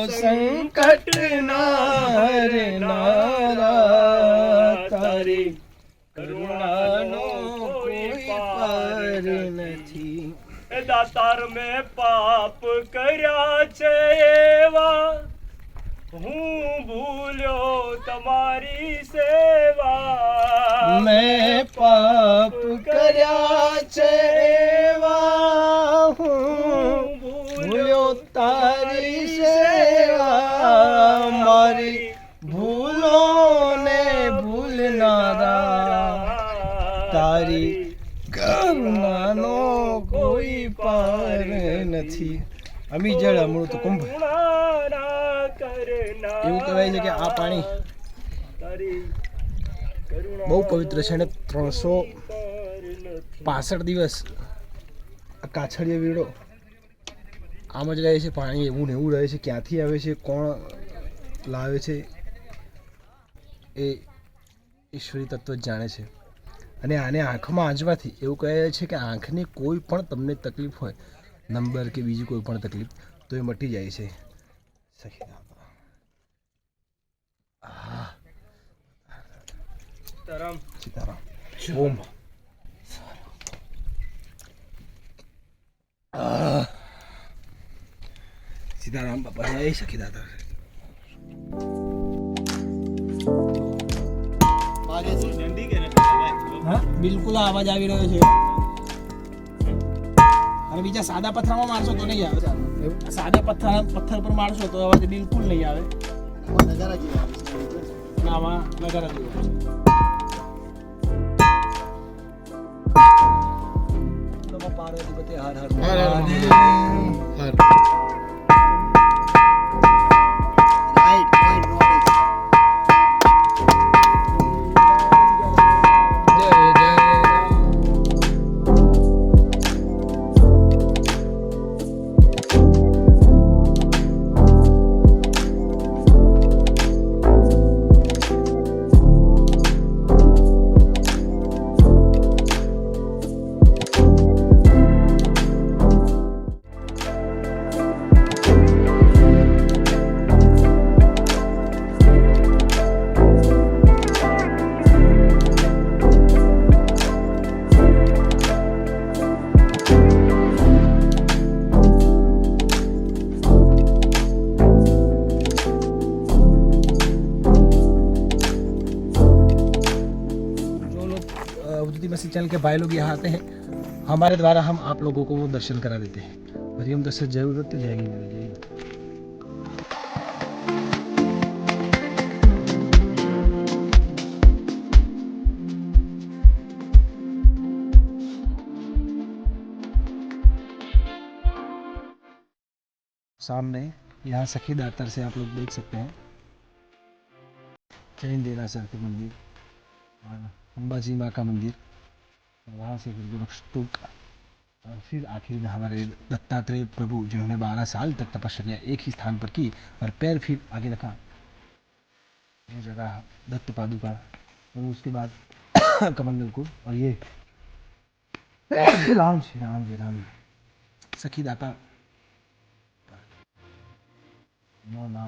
સંકટ ના હરનારા, તારી કરુણાનો કોઈ પાર નથી. દાતાર મેં પાપ કર્યા છે એવા, હું ભૂલ્યો તમારી સેવા. મેં પાપ કર્યા છે એવા, હું ભૂલ્યો તારી સેવા. મારી ભૂલો ને ભૂલનારા, તારી કરુણાનો કોઈ પાર નથી. અમી જળ અમૃત કુંભ. એવું કહેવાય છે કે આ પાણી બહુ પવિત્ર છે અને 365 દિવસ આ કાછડિયો વીડો આમ જ રહે છે. પાણી એવું ને એવું રહે છે. ક્યાંથી આવે છે, કોણ લાવે છે, એ ઈશ્વરી તત્વ જ જાણે છે. અને આને આંખમાં આંજવાથી એવું કહે છે કે આંખની કોઈ પણ તમને તકલીફ હોય, નંબર કે બીજી કોઈ પણ તકલીફ, તો એ મટી જાય છે. સીતારામ. ઓમ સીતારામ બાપા. જય સખીદાતા. હા, બિલકુલ અવાજ આવી રહ્યો છે. અને બીજા સાદા પથ્થરમાં મારશો તો નહીં આવે. સાદા પથ્થર પર મારશો તો અવાજ બિલકુલ નહીં આવે. નજારા જેવો આવે. આમાં નજારા જેવો આવે. નમો પાર્વતીપતિ. હર હર મહાદેવ. હર. चैनल के भाई लोग यहाँ आते हैं, हमारे द्वारा हम आप लोगों को वो दर्शन करा देते हैं. और हम दर्शन जरूरत तो जाएगी नहीं जाएगी. सामने यहाँ सखी दातर से आप लोग देख सकते हैं जैन देरासर के मंदिर, अंबाजी माँ का मंदिर, वहाँ से स्तूप, और फिर आखिर में हमारे दत्तात्रेय प्रभु जिन्होंने 12 साल तक तपस्या एक ही स्थान पर की और पैर फिर आगे रखा, ये जगह दत्त पादुका, और उसके बाद कमंडल को, और ये राम श्री राम जी राम सखी दाता नो ना